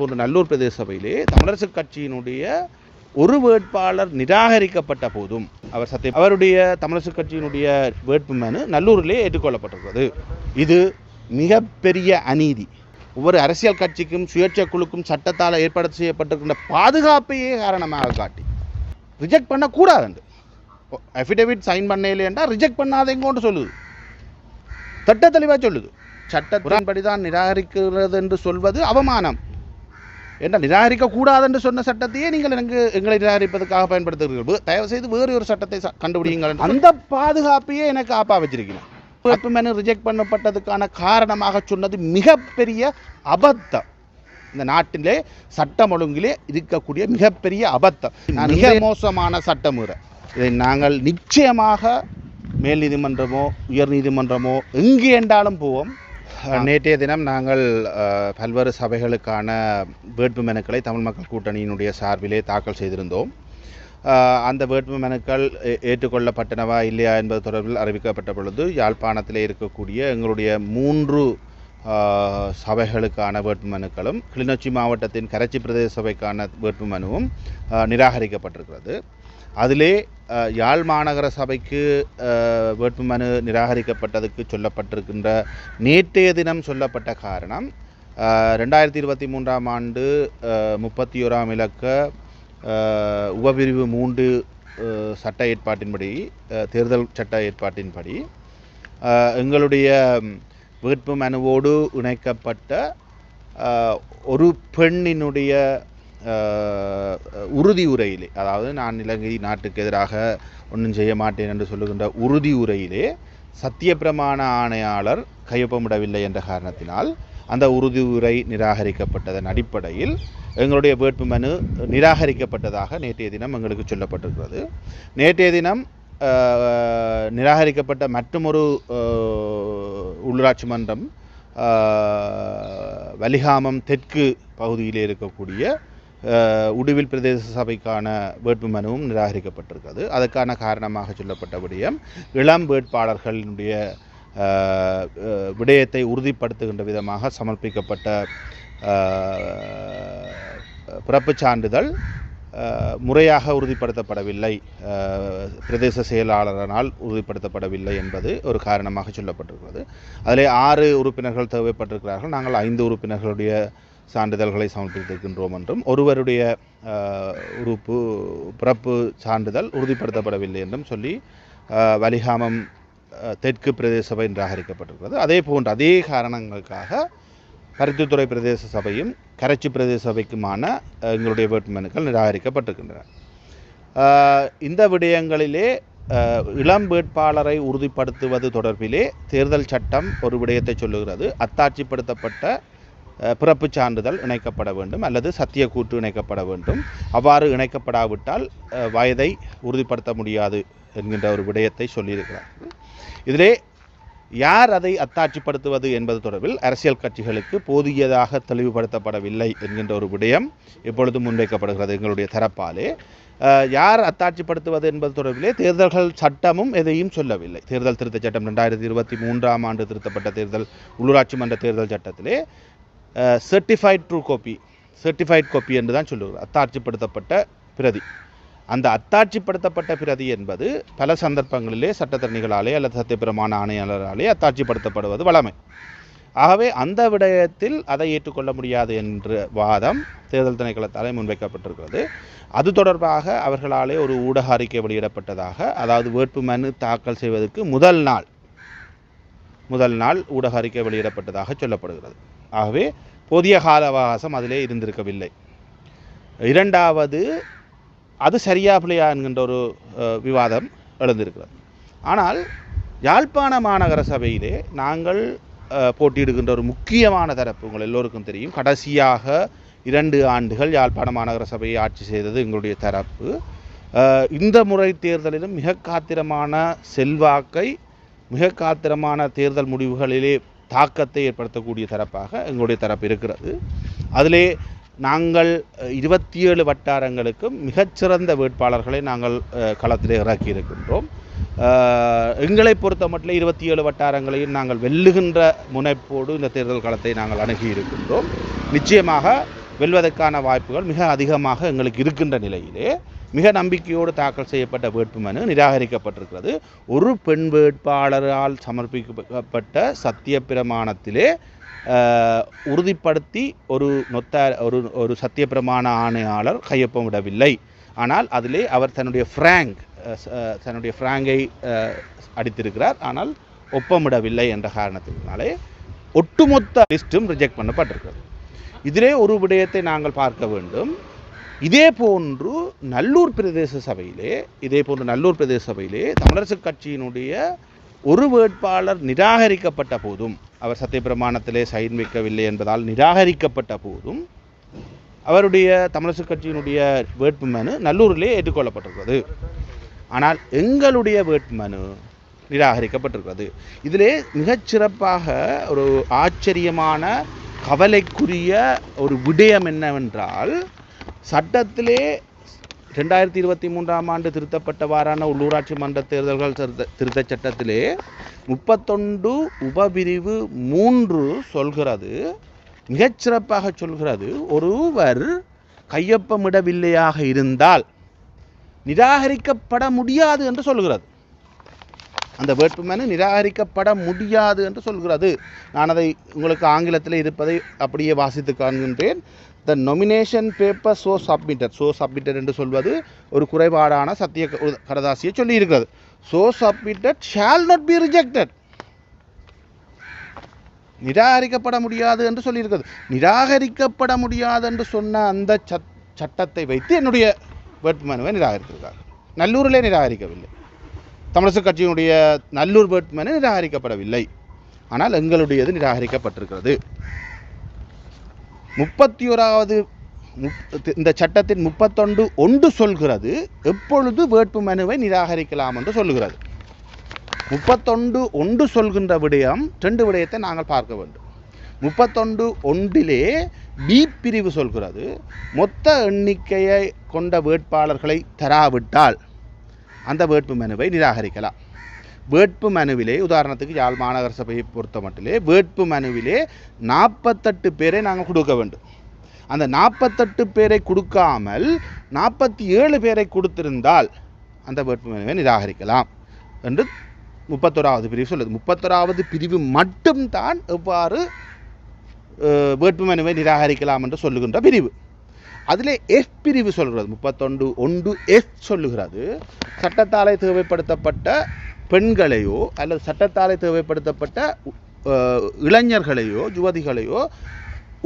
ஒரு நல்லூர் பிரதேச சபையிலே தமிழரசு கட்சியினுடைய ஒரு வேட்பாளர் நிராகரிக்கப்பட்ட போதும் அவருடைய தமிழரசு கட்சியினுடைய வேட்புமனு நல்லூரிலே ஏற்றுக்கொள்ளப்பட்டிருக்கிறது. இது மிகப்பெரிய அநீதி. ஒவ்வொரு அரசியல் கட்சிக்கும் சுயேட்சை குழுக்கும் சட்டத்தால் ஏற்பாடு செய்யப்பட்டிருக்கின்ற பாதுகாப்பையே காரணமாக காட்டி ரிஜெக்ட் பண்ணக்கூடாது. அஃபிடேவிட் சைன் பண்ணல என்றால் ரிஜெக்ட் பண்ணாதேங்கோன்னு சொல்லுது, சட்ட தெளிவாக சொல்லுது. சட்டத்தின்படி தான் நிராகரிக்கிறது என்று சொல்வது அவமானம். என்ன நிராகரிக்கக்கூடாது என்று சொன்ன சட்டத்தையே நீங்கள் எங்களை நிராகரிப்பதற்காக பயன்படுத்துகிறீர்கள். தயவு செய்து வேறு ஒரு சட்டத்தை கண்டுபிடிங்கள். அந்த பாதுகாப்பையே எனக்கு ஆப்பா வச்சிருக்கிறேன். வேட்புமனு ரிஜெக்ட் பண்ணப்பட்டதுக்கான காரணமாக சொன்னது மிகப்பெரிய அபத்தம். இந்த நாட்டிலே சட்டம் ஒழுங்கிலே இருக்கக்கூடிய மிகப்பெரிய அபத்தம், மிக மோசமான சட்டமுறை. இதை நாங்கள் நிச்சயமாக மேல் நீதிமன்றமோ உயர் நீதிமன்றமோ எங்கே என்றாலும் போவோம். நேற்றைய தினம் நாங்கள் பல்வேறு சபைகளுக்கான வேட்புமனுக்களை தமிழ் மக்கள் கூட்டணியினுடைய சார்பிலே தாக்கல் செய்திருந்தோம். அந்த வேட்புமனுக்கள் ஏற்றுக்கொள்ளப்பட்டனவா இல்லையா என்பது தொடர்பில் அறிவிக்கப்பட்ட பொழுது யாழ்ப்பாணத்தில் இருக்கக்கூடிய எங்களுடைய 3 சபைகளுக்கான வேட்புமனுக்களும் கிளிநொச்சி மாவட்டத்தின் கரைச்சி பிரதேச சபைக்கான வேட்புமனுவும் நிராகரிக்கப்பட்டிருக்கிறது. அதிலே யாழ் மாநகர சபைக்கு வேட்புமனு நிராகரிக்கப்பட்டதுக்கு சொல்லப்பட்டிருக்கின்ற நேற்றைய தினம் சொல்லப்பட்ட காரணம் 2023ஆம் ஆண்டு 31ஆம் இலக்க உபபிரிவு 3 சட்ட ஏற்பாட்டின்படி, தேர்தல் சட்ட ஏற்பாட்டின்படி எங்களுடைய வேட்புமனுவோடு இணைக்கப்பட்ட ஒரு பெண்ணினுடைய உறுதி உரையிலே, அதாவது நான் இலங்கை நாட்டுக்கு எதிராக ஒன்றும் செய்ய மாட்டேன் என்று சொல்லுகின்ற உறுதி உரையிலே சத்தியப்பிரமாண ஆணையாளர் கையொப்பமிடவில்லை என்ற காரணத்தினால் அந்த உறுதி உரை நிராகரிக்கப்பட்டதன் அடிப்படையில் எங்களுடைய வேட்புமனு நிராகரிக்கப்பட்டதாக நேற்றைய தினம் எங்களுக்கு சொல்லப்பட்டிருக்கிறது. நேற்றைய தினம் நிராகரிக்கப்பட்ட மற்றொரு உள்ளூராட்சி மன்றம் வலிகாமம் தெற்கு பகுதியில் இருக்கக்கூடிய உடுவில் பிரதேச சபைக்கான வேட்புமனுவும் நிராகரிக்கப்பட்டிருக்கிறது. அதற்கான காரணமாக சொல்லப்பட்ட விடயம் இளம் வேட்பாளர்களினுடைய விடயத்தை உறுதிப்படுத்துகின்ற விதமாக சமர்ப்பிக்கப்பட்ட பிறப்புச் சான்றிதழ் முறையாக உறுதிப்படுத்தப்படவில்லை, பிரதேச செயலாளரானால் உறுதிப்படுத்தப்படவில்லை என்பது ஒரு காரணமாக சொல்லப்பட்டிருக்கிறது. அதிலே 6 உறுப்பினர்கள் தேவைப்பட்டிருக்கிறார்கள். நாங்கள் 5 உறுப்பினர்களுடைய சான்றிதழ்களை சமர்ப்பித்திருக்கின்றோம் என்றும், ஒருவருடைய பிறப்பு சான்றிதழ் உறுதிப்படுத்தப்படவில்லை என்றும் சொல்லி வலிகாமம் தெற்கு பிரதேச சபை நிராகரிக்கப்பட்டிருக்கிறது. அதே போன்ற அதே காரணங்களுக்காக பருத்தித்துறை பிரதேச சபையும் கரைச்சி பிரதேச சபைக்குமான எங்களுடைய வேட்புமனுக்கள் நிராகரிக்கப்பட்டிருக்கின்றன. இந்த விடயங்களிலே இளம் வேட்பாளரை உறுதிப்படுத்துவது தொடர்பிலே தேர்தல் சட்டம் ஒரு விடயத்தை சொல்லுகிறது. அத்தாட்சிப்படுத்தப்பட்ட பிறப்பு சான்றிதழ் இணைக்கப்பட வேண்டும் அல்லது சத்தியக்கூற்று இணைக்கப்பட வேண்டும். அவ்வாறு இணைக்கப்படாவிட்டால் வயதை உறுதிப்படுத்த முடியாது என்கின்ற ஒரு விடயத்தை சொல்லியிருக்கிறார்கள். இதிலே யார் அதை அத்தாட்சிப்படுத்துவது என்பது தொடர்பில் அரசியல் கட்சிகளுக்கு போதியதாக தெளிவுபடுத்தப்படவில்லை என்கின்ற ஒரு விடயம் இப்பொழுது முன்வைக்கப்படுகிறது எங்களுடைய தரப்பாலே. யார் அத்தாட்சிப்படுத்துவது என்பது தொடர்பிலே தேர்தல்கள் சட்டமும் எதையும் சொல்லவில்லை. தேர்தல் திருத்த சட்டம் 2023ஆம் ஆண்டு திருத்தப்பட்ட தேர்தல் உள்ளூராட்சி மன்ற தேர்தல் சட்டத்திலே சர்டிஃபைட் காப்பி என்று தான் சொல்லுகிறார், அத்தாட்சிப்படுத்தப்பட்ட பிரதி. அந்த அத்தாட்சிப்படுத்தப்பட்ட பிரதி என்பது பல சந்தர்ப்பங்களிலே சட்டத்தரணிகளாலே அல்லது சத்தியப்பிரமாண ஆணையாளராலே அத்தாட்சிப்படுத்தப்படுவது வழமை. ஆகவே அந்த விடயத்தில் அதை ஏற்றுக்கொள்ள முடியாது என்ற வாதம் தேர்தல் திணைக்களத்தாலே முன்வைக்கப்பட்டிருக்கிறது. அது தொடர்பாக அவர்களாலே ஒரு ஊடக அறிக்கை வெளியிடப்பட்டதாக, அதாவது வேட்புமனு தாக்கல் செய்வதற்கு முதல் நாள் ஊடக அறிக்கை வெளியிடப்பட்டதாக சொல்லப்படுகிறது. ஆகவே போதிய கால அவகாசம் அதிலே இருந்திருக்கவில்லை. இரண்டாவது, அது சரியா பிள்ளையா என்கின்ற ஒரு விவாதம் எழுந்திருக்கிறது. ஆனால் யாழ்ப்பாண மாநகர சபையிலே நாங்கள் போட்டியிடுகின்ற ஒரு முக்கியமான தரப்பு உங்கள் எல்லோருக்கும் தெரியும். கடைசியாக 2 ஆண்டுகள் யாழ்ப்பாண மாநகர சபையை ஆட்சி செய்தது எங்களுடைய தரப்பு. இந்த முறை தேர்தலிலும் மிக காத்திரமான செல்வாக்கை, மிக காத்திரமான தேர்தல் முடிவுகளிலே தாக்கத்தை ஏற்படுத்தக்கூடிய தரப்பாக எங்களுடைய தரப்பு இருக்கிறது. அதிலே நாங்கள் 27 வட்டாரங்களுக்கும் மிகச்சிறந்த வேட்பாளர்களை நாங்கள் களத்திலே இறக்கி இருக்கின்றோம். எங்களை பொறுத்த மட்டும் 27 வட்டாரங்களையும் நாங்கள் வெல்லுகின்ற முனைப்போடு இந்த தேர்தல் களத்தை நாங்கள் அணுகி இருக்கின்றோம். நிச்சயமாக வெல்வதற்கான வாய்ப்புகள் மிக அதிகமாக எங்களுக்கு இருக்கின்ற நிலையிலே மிக நம்பிக்கையோடு தாக்கல் செய்யப்பட்ட வேட்புமனு நிராகரிக்கப்பட்டிருக்கிறது. ஒரு பெண் வேட்பாளரால் சமர்ப்பிக்கப்பட்ட சத்திய பிரமாணத்திலே உறுதிப்படுத்தி ஒரு சத்திய பிரமாண ஆணையாளர் கையொப்பமிடவில்லை. ஆனால் அதிலே அவர் தன்னுடைய ஃப்ராங்கை அடித்திருக்கிறார். ஆனால் ஒப்பமிடவில்லை என்ற காரணத்தினாலே ஒட்டுமொத்த லிஸ்ட்டும் ரிஜெக்ட் பண்ணப்பட்டிருக்கிறது. இதிலே ஒரு விடயத்தை நாங்கள் பார்க்க வேண்டும். இதே போன்று நல்லூர் பிரதேச சபையிலே தமிழரசு கட்சியினுடைய ஒரு வேட்பாளர் நிராகரிக்கப்பட்ட போதும், அவர் சத்திய பிரமாணத்திலே சைன் வைக்கவில்லை என்பதால் நிராகரிக்கப்பட்ட போதும் அவருடைய தமிழரசு கட்சியினுடைய வேட்புமனு நல்லூரிலே ஏற்றுக்கொள்ளப்பட்டிருக்கிறது. ஆனால் எங்களுடைய வேட்புமனு நிராகரிக்கப்பட்டிருக்கிறது. இதிலே மிகச்சிறப்பாக ஒரு ஆச்சரியமான கவலைக்குரிய ஒரு விடயம் என்னவென்றால், சட்டத்திலே 2023ஆம் ஆண்டு திருத்தப்பட்டவாறான உள்ளூராட்சி மன்ற தேர்தல்கள் திருத்த சட்டத்திலே 31 உபபிரிவு 3 சொல்கிறது, மிகச்சிறப்பாக சொல்கிறது, ஒருவர் கையொப்பமிடவில்லையாக இருந்தால் நிராகரிக்கப்பட முடியாது என்று சொல்கிறது. அந்த வேட்புமனு நிராகரிக்கப்பட முடியாது என்று சொல்கிறது. நான் அதை உங்களுக்கு ஆங்கிலத்தில் இருப்பதை அப்படியே வாசித்து காண்கின்றேன். The nomination paper so submitted என்று சொல்வது ஒரு குறைபாடான சத்திய கடதாசியை சொல்லி இருக்கிறது. So submitted shall not be rejected. நிராகரிக்கப்பட முடியாது என்று சொல்லியிருக்கிறது. நிராகரிக்கப்பட முடியாது என்று சொன்ன அந்த சட்டத்தை வைத்து என்னுடைய வேட்புமனுவை நிராகரித்திருக்கார். நல்லூரிலே நிராகரிக்கவில்லை. தமிழரசு கட்சியினுடைய நல்லூர் வேட்புமனு நிராகரிக்கப்படவில்லை. ஆனால் எங்களுடையது நிராகரிக்கப்பட்டிருக்கிறது. 31வது இந்த சட்டத்தின் 31 சொல்கிறது எப்பொழுது வேட்புமனுவை நிராகரிக்கலாம் என்று சொல்லுகிறது. 31 சொல்கின்ற விடயம் 2 விடயத்தை நாங்கள் பார்க்க வேண்டும். 31 பி பிரிவு சொல்கிறது, மொத்த எண்ணிக்கையை கொண்ட வேட்பாளர்களை தராவிட்டால் அந்த வேட்புமனுவை நிராகரிக்கலாம். வேட்புமனுவிலே உதாரணத்துக்கு யாழ் மாநகர சபையை பொறுத்த மட்டிலே வேட்புமனுவிலே 48 பேரை நாங்கள் கொடுக்க வேண்டும். அந்த 48 பேரை கொடுக்காமல் 47 பேரை கொடுத்திருந்தால் அந்த வேட்புமனுவை நிராகரிக்கலாம் என்று 31வது பிரிவு சொல்லுது. 31வது பிரிவு மட்டும்தான் எவ்வாறு வேட்புமனுவை நிராகரிக்கலாம் என்று சொல்லுகின்ற பிரிவு. அதிலே எஃப் பிரிவு சொல்கிறது, 31(1) எஃப் சொல்லுகிறது, சட்டத்தாலே தேவைப்படுத்தப்பட்ட பெண்களையோ அல்லது சட்டத்தாலே தேவைப்படுத்தப்பட்ட இளைஞர்களையோ யுவதிகளையோ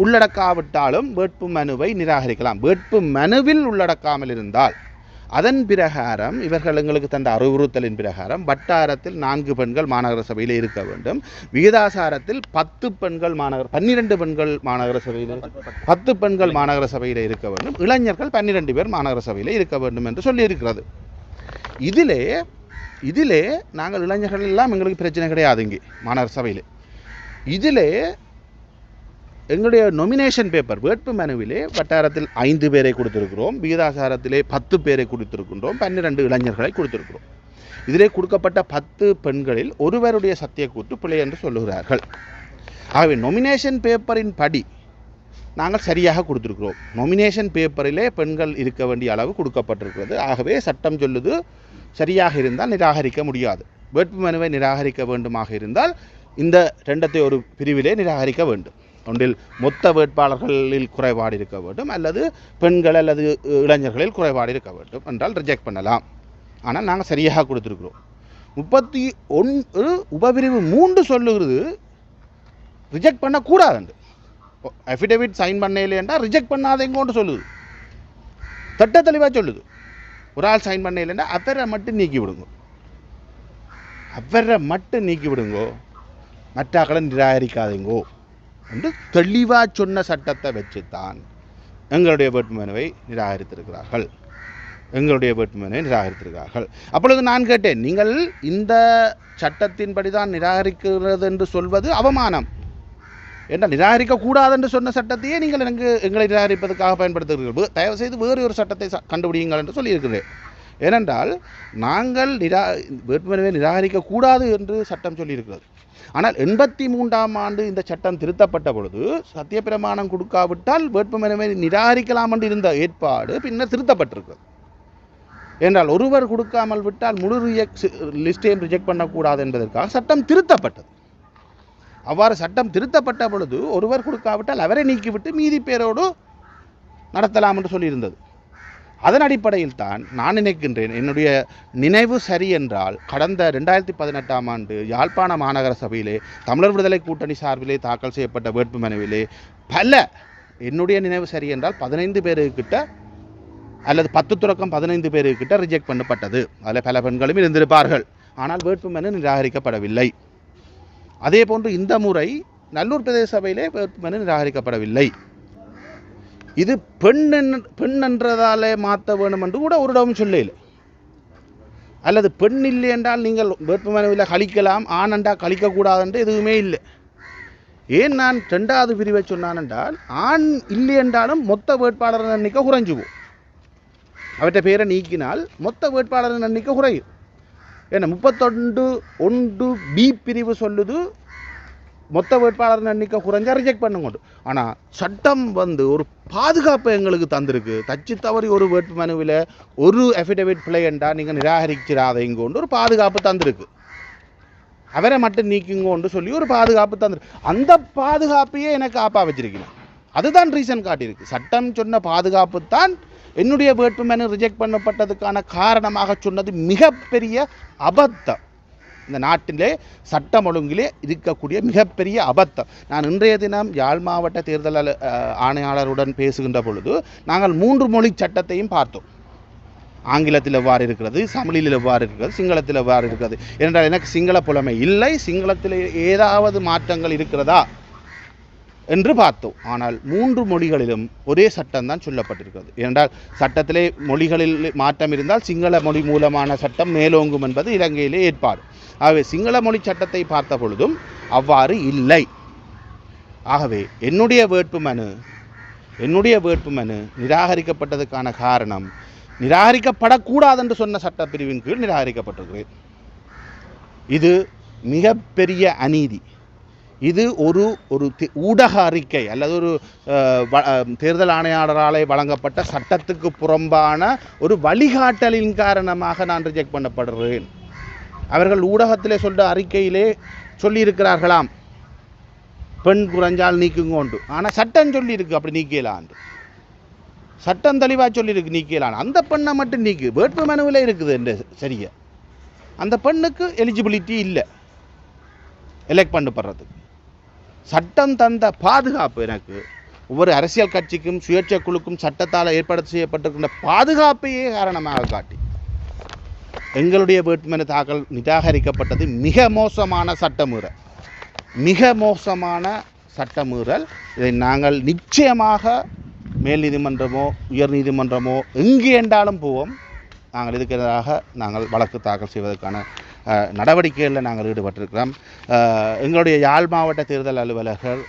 உள்ளடக்காவிட்டாலும் வேட்புமனுவை நிராகரிக்கலாம். வேட்புமனுவில் உள்ளடக்காமல் இருந்தால் அதன் பிரகாரம் இவர்கள் எங்களுக்கு தந்த அறிவுறுத்தலின் பிரகாரம் வட்டாரத்தில் 4 பெண்கள் மாநகர சபையில் இருக்க வேண்டும். விகிதாசாரத்தில் 10 பெண்கள் 12 பெண்கள் மாநகர சபையில் 10 பெண்கள் மாநகர சபையில் இருக்க வேண்டும். இளைஞர்கள் 12 பேர் மாநகர சபையில் இருக்க வேண்டும் என்று சொல்லியிருக்கிறது. இதிலே நாங்கள் இளைஞர்கள் எல்லாம் எங்களுக்கு பிரச்சனை கிடையாது. இங்கே மாநகர சபையில் இதிலே எங்களுடைய நொமினேஷன் பேப்பர் வேட்புமனுவிலே வட்டாரத்தில் 5 பேரை கொடுத்திருக்கிறோம், விகிதாசாரத்திலே 10 பேரை கொடுத்திருக்கின்றோம், 12 இளைஞர்களை கொடுத்திருக்கிறோம். இதிலே கொடுக்கப்பட்ட 10 பெண்களில் ஒருவருடைய சத்தியக்கூற்று பிழை என்று சொல்லுகிறார்கள். ஆகவே நொமினேஷன் பேப்பரின் படி நாங்கள் சரியாக கொடுத்திருக்கிறோம். நொமினேஷன் பேப்பரிலே பெண்கள் இருக்க வேண்டிய அளவு கொடுக்கப்பட்டிருக்கிறது. ஆகவே சட்டம் சொல்லுது சரியாக இருந்தால் நிராகரிக்க முடியாது. வேட்புமனுவை நிராகரிக்க வேண்டுமாக இருந்தால் இந்த 2 ஒரு பிரிவிலே நிராகரிக்க வேண்டும். ஒன்றில் மொத்த வேட்பாளர்களில் குறைபாடு இருக்க வேண்டும், அல்லது பெண்கள் அல்லது இளைஞர்களில் குறைபாடு இருக்க வேண்டும் என்றால் ரிஜெக்ட் பண்ணலாம். ஆனால் நாங்கள் சரியாக கொடுத்துருக்குறோம். 31 உபபிரிவு 3 சொல்லுகிறது ரிஜெக்ட் பண்ணக்கூடாது. அஃபிடேவிட் சைன் பண்ணல என்றால் ரிஜெக்ட் பண்ணாதேங்கோன்னு சொல்லுது, திட்ட தெளிவாக சொல்லுது. ஒரு ஆள் சைன் பண்ணலைன்னா அவரை மட்டும் நீக்கி விடுங்கோ, மற்றாக்களை நிராகரிக்காதீங்கோ என்று தெளிவாக சொன்ன சட்டத்தை வச்சுத்தான் எங்களுடைய வேட்புமனுவை நிராகரித்திருக்கிறார்கள். அப்பொழுது நான் கேட்டேன், நீங்கள் இந்த சட்டத்தின்படி தான் நிராகரிக்கிறது என்று சொல்வது அவமானம். என்ன நிராகரிக்கக்கூடாது என்று சொன்ன சட்டத்தையே நீங்கள் எங்களை நிராகரிப்பதற்காக பயன்படுத்துகிறீர்கள். தயவு செய்து வேறு ஒரு சட்டத்தை கண்டுபிடியுங்கள் என்று சொல்லியிருக்கிறேன். ஏனென்றால் நாங்கள் வேட்புமனுவை நிராகரிக்கக்கூடாது என்று சட்டம் சொல்லியிருக்கிறது. ஆனால் 83ஆம் ஆண்டு இந்த சட்டம் திருத்தப்பட்ட பொழுது சத்தியப்பிரமாணம் கொடுக்காவிட்டால் வேட்புமனுவை நிராகரிக்கலாம் என்று இருந்த ஏற்பாடு பின்னர் திருத்தப்பட்டிருக்கு. என்றால் ஒருவர் கொடுக்காமல் விட்டால் முழு லிஸ்டையும் ரிஜெக்ட் பண்ணக்கூடாது என்பதற்காக சட்டம் திருத்தப்பட்டது. அவ்வாறு சட்டம் திருத்தப்பட்ட பொழுது ஒருவர் கொடுக்காவிட்டால் அவரை நீக்கிவிட்டு மீதி பேரோடு நடத்தலாம் என்று சொல்லியிருந்தது. அதன் அடிப்படையில் தான் நான் நினைக்கின்றேன், என்னுடைய நினைவு சரி என்றால் கடந்த 2018ஆம் ஆண்டு யாழ்ப்பாண மாநகர சபையிலே தமிழர் விடுதலை கூட்டணி சார்பிலே தாக்கல் செய்யப்பட்ட வேட்புமனுவிலே என்னுடைய நினைவு சரி என்றால் 15 பேருக்கிட்ட அல்லது 10-15 பேருக்கிட்ட ரிஜெக்ட் பண்ணப்பட்டது. அதில் பல பெண்களும் இருந்திருப்பார்கள். ஆனால் வேட்புமனு நிராகரிக்கப்படவில்லை. அதே போன்று இந்த முறை நல்லூர் பிரதேச சபையிலே வேட்புமனு நிராகரிக்கப்படவில்லை. இது பெண் என்றதாலே மாற்ற வேணும் என்று கூட ஒரு இடமும் சொல்லல. அல்லது பெண் இல்லை என்றால் நீங்கள் வேட்புமனுவில் கழிக்கலாம், ஆண் என்றால் கழிக்கக்கூடாது என்று எதுவுமே இல்லை. ஏன் நான் 2வது பிரிவை சொன்னான் என்றால், ஆண் இல்லை என்றாலும் மொத்த வேட்பாளர் எண்ணிக்கை குறைஞ்சுவோம். அவற்றை பேரை நீக்கினால் மொத்த வேட்பாளர் எண்ணிக்கை குறையும். ஏன்னா 31(1)B பிரிவு சொல்லுது மொத்த வேட்பாளர் எண்ணிக்கை குறைஞ்சா ரிஜெக்ட் பண்ணுங்க. ஆனால் சட்டம் ஒரு பாதுகாப்பை எங்களுக்கு தந்திருக்கு. தச்சு தவறி ஒரு வேட்புமனுவில் ஒரு அஃபிடவிட் பிழை என்றால் நீங்கள் நிராகரிக்கிறாதைங்கொண்டு ஒரு பாதுகாப்பு தந்திருக்கு. அவரை மட்டும் நீக்குங்கன்னு சொல்லி ஒரு பாதுகாப்பு தந்திருக்கு. அந்த பாதுகாப்பையே எனக்கு ஆப்பா வச்சிருக்கேன். அதுதான் ரீசன் காட்டியிருக்கு. சட்டம் சொன்ன பாதுகாப்பு தான் என்னுடைய வேட்புமனு ரிஜெக்ட் பண்ணப்பட்டதுக்கான காரணமாக சொன்னது மிகப்பெரிய அபத்தம். இந்த நாட்டிலே சட்டம் ஒழுங்கிலே இருக்கக்கூடிய மிகப்பெரிய அபத்தம். நான் இன்றைய தினம் யாழ் மாவட்ட தேர்தல் ஆணையாளருடன் பேசுகின்ற பொழுது நாங்கள் 3 மொழி சட்டத்தையும் பார்த்தோம். ஆங்கிலத்தில் எவ்வாறு இருக்கிறது, தமிழில் எவ்வாறு இருக்கிறது, சிங்களத்தில் எவ்வாறு இருக்கிறது என்றால் எனக்கு சிங்கள புலமை இல்லை. சிங்களத்தில் ஏதாவது மாற்றங்கள் இருக்கிறதா என்று பார்த்தோம். ஆனால் 3 மொழிகளிலும் ஒரே சட்டம் தான் சொல்லப்பட்டிருக்கிறது. ஏனென்றால் சட்டத்திலே மொழிகளில் மாற்றம் இருந்தால் சிங்கள மொழி மூலமான சட்டம் மேலோங்கும் என்பது இலங்கையிலே ஏற்பாடு. ஆகவே சிங்கள மொழி சட்டத்தை பார்த்த பொழுதும் அவ்வாறு இல்லை. ஆகவே என்னுடைய வேட்புமனு நிராகரிக்கப்பட்டதுக்கான காரணம் நிராகரிக்கப்படக்கூடாது என்று சொன்ன சட்டப்பிரிவின் கீழ் நிராகரிக்கப்பட்டிருக்கிறது. இது மிகப்பெரிய அநீதி. இது ஒரு ஊடக அறிக்கை அல்லது ஒரு தேர்தல் ஆணையாளராலே வழங்கப்பட்ட சட்டத்துக்கு புறம்பான ஒரு வழிகாட்டலின் காரணமாக நான் ரிஜெக்ட் பண்ணப்படுறேன். அவர்கள் ஊடகத்திலே சொல்ற அறிக்கையிலே சொல்லியிருக்கிறார்களாம், பெண் குறைஞ்சால் நீக்குங்கோண்டு. ஆனால் சட்டம் சொல்லியிருக்கு அப்படி நீக்கலான். சட்டம் தெளிவாக சொல்லியிருக்கு நீக்கலான். அந்த பெண்ணை மட்டும் நீக்கு. வேட்புமனுவில் இருக்குது என்று சரியா. அந்த பெண்ணுக்கு எலிஜிபிலிட்டி இல்லை எலெக்ட் பண்ணப்படுறதுக்கு. சட்டம் தந்த பாதுகாப்பு எனக்கு ஒவ்வொரு அரசியல் கட்சிக்கும் சுயேட்சை குழுக்கும் சட்டத்தால் ஏற்பாடு செய்யப்பட்டிருக்கின்ற பாதுகாப்பையே காரணமாக காட்டி எங்களுடைய வேட்புமனு தாக்கல் நிராகரிக்கப்பட்டது மிக மோசமான சட்டமீறல். இதை நாங்கள் நிச்சயமாக மேல் நீதிமன்றமோ உயர் நீதிமன்றமோ எங்கே என்றாலும் போவோம். நாங்கள் இதுக்கு எதிராக நாங்கள் வழக்கு தாக்கல் செய்வதற்கான நடவடிக்கைகளில் நாங்கள் ஈடுபட்டிருக்கிறோம். எங்களுடைய யாழ் மாவட்ட தேர்தல் அலுவலர்கள்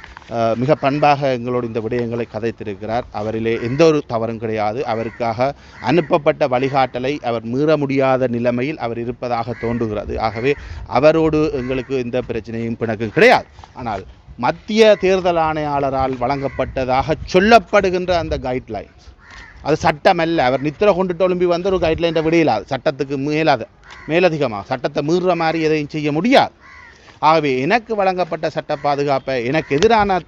மிக பண்பாக எங்களோடு இந்த விடயங்களை கதைத்திருக்கிறார். அவரிலே எந்த ஒரு தவறும் கிடையாது. அவருக்காக அனுப்பப்பட்ட வழிகாட்டலை அவர் மீற முடியாத நிலைமையில் அவர் இருப்பதாக தோன்றுகிறது. ஆகவே அவரோடு எங்களுக்கு எந்த பிரச்சனையும் பிணக்கும் கிடையாது. ஆனால் மத்திய தேர்தல் ஆணையாளரால் வழங்கப்பட்டதாக சொல்லப்படுகின்ற அந்த கைட்லைன்ஸ் அது சட்டம் அல்ல. அவர் நித்திர கொண்டுட்டு ஒழும்பி வந்து ஒரு கைட்லைனை விடையிலாது. சட்டத்துக்கு மேலதிகமாக சட்டத்தை மீறுற மாதிரி எதையும் செய்ய முடியாது. ஆகவே எனக்கு வழங்கப்பட்ட சட்ட பாதுகாப்பை எனக்கு எதிரான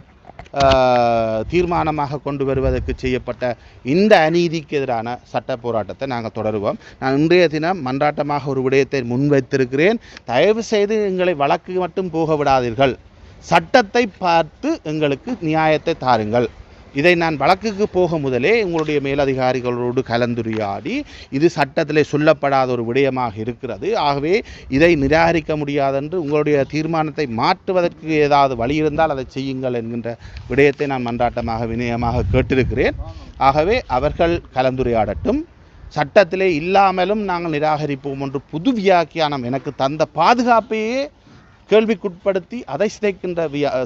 தீர்மானமாக கொண்டு வருவதற்கு செய்யப்பட்ட இந்த அநீதிக்கு எதிரான சட்ட போராட்டத்தை நாங்கள் தொடருவோம். நான் இன்றைய தினம் மன்றாட்டமாக ஒரு விடயத்தை முன்வைத்திருக்கிறேன். தயவு செய்து எங்களை வழக்கு மட்டும் போக விடாதீர்கள். சட்டத்தை பார்த்து எங்களுக்கு நியாயத்தை தாருங்கள். இதை நான் வழக்குக்கு போக முதலே உங்களுடைய மேலதிகாரிகளோடு கலந்துரையாடி இது சட்டத்திலே சொல்லப்படாத ஒரு விடயமாக இருக்கிறது. ஆகவே இதை நிராகரிக்க முடியாதென்று உங்களுடைய தீர்மானத்தை மாற்றுவதற்கு ஏதாவது வழி இருந்தால் அதை செய்யுங்கள் என்கின்ற விடயத்தை நான் மன்றாட்டமாக வினயமாக கேட்டிருக்கிறேன். ஆகவே அவர்கள் கலந்துரையாடட்டும். சட்டத்திலே இல்லாமலும் நாங்கள் நிராகரிப்போம் என்று புது வியாக்கியானம் எனக்கு தந்த பாதுகாப்பையே கேள்விக்குட்படுத்தி அதை சிதைக்கின்ற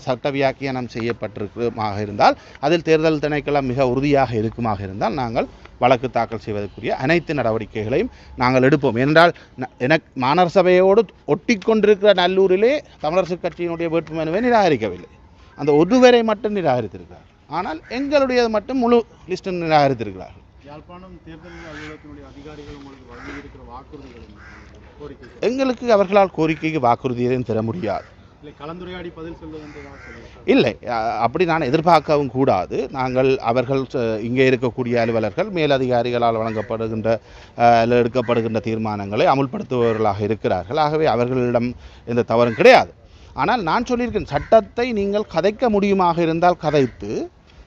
சட்ட வியாக்கியானம் செய்யப்பட்டிருக்குமாக இருந்தால் அதில் தேர்தல் திணைக்களம் மிக உறுதியாக இருக்குமாக இருந்தால் நாங்கள் வழக்கு தாக்கல் செய்வதற்குரிய அனைத்து நடவடிக்கைகளையும் நாங்கள் எடுப்போம். ஏனென்றால் எனக்கு மாநகர சபையோடு ஒட்டி கொண்டிருக்கிற நல்லூரிலே தமிழரசு கட்சியினுடைய வேட்புமனுவை நிராகரிக்கவில்லை. அந்த ஒருவரை மட்டும் நிராகரித்திருக்கிறார். ஆனால் எங்களுடையது மட்டும் முழு லிஸ்ட் நிராகரித்திருக்கிறார்கள். யாழ்ப்பாணம் தேர்தல் அலுவலகத்தினுடைய அதிகாரிகள் உங்களுக்கு வழங்கியிருக்கிற வாக்குறுதிகள் கோரிக்கை எங்களுக்கு அவர்களால் கோரிக்கைக்கு வாக்குறுதியையும் தர முடியாது. கலந்துரையாடி பதில் சொல்வது இல்லை, அப்படி நான் எதிர்பார்க்கவும் கூடாது. அவர்கள் இங்கே இருக்கக்கூடிய அலுவலர்கள் மேலதிகாரிகளால் வழங்கப்படுகின்ற எடுக்கப்படுகின்ற தீர்மானங்களை அமுல்படுத்துபவர்களாக இருக்கிறார்கள். ஆகவே அவர்களிடம் எந்த தவறும் கிடையாது. ஆனால் நான் சொல்லியிருக்கேன், சட்டத்தை நீங்கள் கதைக்க முடியுமாக இருந்தால் கதைத்து,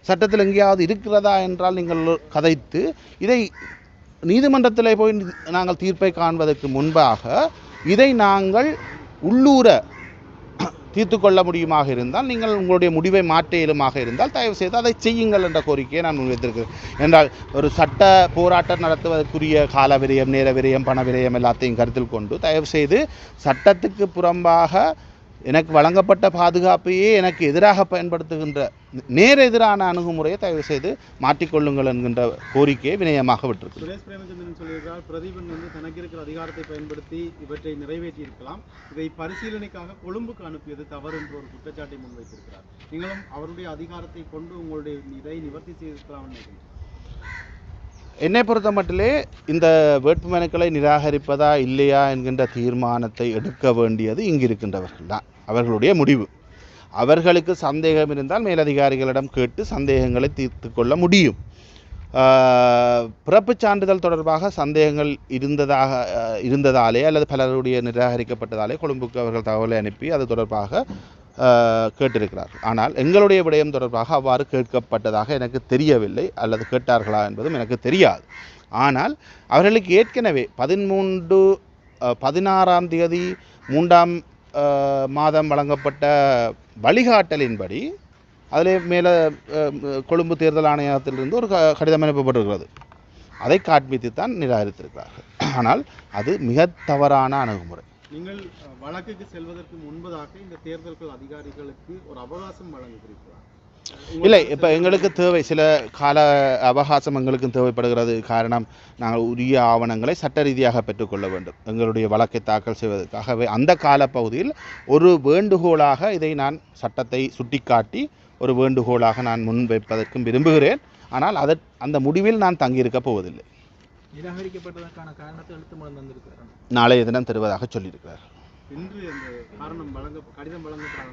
சட்டத்தில் எங்கேயாவது இருக்கிறதா என்றால் நீங்கள் கதைத்து, இதை நீதிமன்றத்தில் போய் நாங்கள் தீர்ப்பை காண்பதற்கு முன்பாக இதை நாங்கள் உள்ளூர தீர்த்து கொள்ள முடியுமாக இருந்தால், நீங்கள் உங்களுடைய முடிவை மாற்ற இயலுமாக இருந்தால் தயவு செய்து அதை செய்யுங்கள் என்ற கோரிக்கையை நான் முன்வைத்திருக்கிறேன். என்றால் ஒரு சட்ட போராட்டம் நடத்துவதற்குரிய கால விரயம், நேர விரயம், பண விரயம் எல்லாத்தையும் கருத்தில் கொண்டு தயவு செய்து சட்டத்துக்கு புறம்பாக எனக்கு வழங்கப்பட்ட பாதுகாப்பையே எனக்கு எதிராக பயன்படுத்துகின்ற நேர் எதிரான அணுகுமுறையை தயவு செய்து மாற்றிக்கொள்ளுங்கள் என்கின்ற கோரிக்கையை வினயமாக விட்டிருக்கு. சுரேஷ் பிரேமச்சந்திரன் சொல்லியிருக்கிறார், பிரதீபன் தனக்கு இருக்கிற அதிகாரத்தை பயன்படுத்தி இவற்றை நிறைவேற்றி இருக்கலாம், இதை பரிசீலனைக்காக கொழும்புக்கு அனுப்பியது தவறு என்ற ஒரு குற்றச்சாட்டை முன்வைத்திருக்கிறார். நீங்களும் அவருடைய அதிகாரத்தை கொண்டு உங்களுடைய இதை நிவர்த்தி செய்திருக்கலாம் நினைக்கிறீங்க? என்னை பொறுத்த மட்டிலே இந்த வேட்புமனுக்களை நிராகரிப்பதா இல்லையா என்கின்ற தீர்மானத்தை எடுக்க வேண்டியது இங்கு இருக்கின்றவர்கள் தான். அவர்களுடைய முடிவு. அவர்களுக்கு சந்தேகம் இருந்தால் மேலதிகாரிகளிடம் கேட்டு சந்தேகங்களை தீர்த்து கொள்ள முடியும். பிறப்புச் சான்றிதழ் தொடர்பாக சந்தேகங்கள் இருந்ததாலே அல்லது பலருடைய நிராகரிக்கப்பட்டதாலே கொழும்புக்கு அவர்கள் தகவலை அனுப்பி அது தொடர்பாக கேட்டிருக்கிறார்கள். ஆனால் எங்களுடைய விடயம் தொடர்பாக அவ்வாறு கேட்கப்பட்டதாக எனக்கு தெரியவில்லை, அல்லது கேட்டார்களா என்பதும் எனக்கு தெரியாது. ஆனால் அவர்களுக்கு ஏற்கனவே 16ஆம் தேதி 3ஆம் மாதம் வழங்கப்பட்ட வழிகாட்டலின்படி அதில் மேலே கொழும்பு தேர்தல் ஆணையத்திலிருந்து ஒரு கடிதம் அனுப்பப்பட்டிருக்கிறது. அதை காண்பித்து தான் நிராகரித்திருக்கிறார்கள். ஆனால் அது மிக தவறான அணுகுமுறை. நீங்கள் வழக்குக்கு செல்வதற்கு முன்பதாக இந்த தேர்தல்கள் அதிகாரிகளுக்கு ஒரு அவகாசம் வழங்குகிறீர்களா? இல்லை, இப்போ எங்களுக்கு தேவை, சில கால அவகாசம் எங்களுக்கும் தேவைப்படுகிறது. காரணம், நாங்கள் உரிய ஆவணங்களை சட்ட ரீதியாக பெற்றுக்கொள்ள வேண்டும் எங்களுடைய வழக்கை தாக்கல் செய்வதற்காகவே. அந்த காலப்பகுதியில் ஒரு வேண்டுகோளாக இதை நான் சட்டத்தை சுட்டிக்காட்டி ஒரு வேண்டுகோளாக நான் முன்வைப்பதற்கும் விரும்புகிறேன். ஆனால் அந்த முடிவில் நான் தங்கியிருக்கப் போவதில்லை. நிராகரிக்கப்பட்டதற்கான காரணத்தை எழுத்து மூலம் தந்திருக்கிறார், நாளைய தினம் தருவதாக சொல்லியிருக்கிறார். இன்று இந்த காரணம் கடிதம் வழங்கப்படாத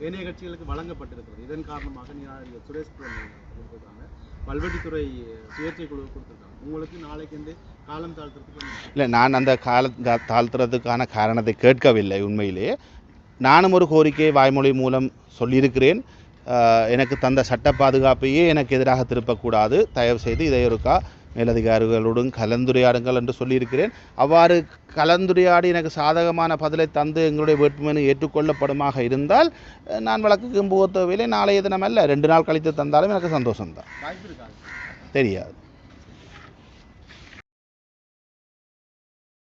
ஏனைய கட்சிகளுக்கு வழங்கப்பட்டிருக்கிறது. இதன் காரணமாக நிராகரிக்க சுரேஷ் கொடுத்திருக்காங்க, பல்வெட்டித்துறை சுயேட்சை குழு கொடுத்திருக்காங்க. உங்களுக்கு நாளைக்கு காலம் தாழ்த்துறதுக்கு இல்லை, நான் அந்த காலம் தாழ்த்துறதுக்கான காரணத்தை கேட்கவில்லை. உண்மையிலேயே நானும் ஒரு கோரிக்கையை வாய்மொழி மூலம் சொல்லியிருக்கிறேன். எனக்கு தந்த சட்ட பாதுகாப்பையே எனக்கு எதிராக திருப்பக்கூடாது, தயவு செய்து இதை ஒருக்கா மேலதிகாரிகளுடன் கலந்துரையாடுங்கள் என்று சொல்லியிருக்கிறேன். அவ்வாறு கலந்துரையாடி எனக்கு சாதகமான பதிலை தந்து எங்களுடைய வேட்புமனு ஏற்றுக்கொள்ளப்படுமாக இருந்தால் நான் வழக்குக்கு போக தேவையில்லை. நாளைய தினம் அல்ல, 2 நாள் கழித்து தந்தாலும் எனக்கு சந்தோஷம்தான். தெரியாது.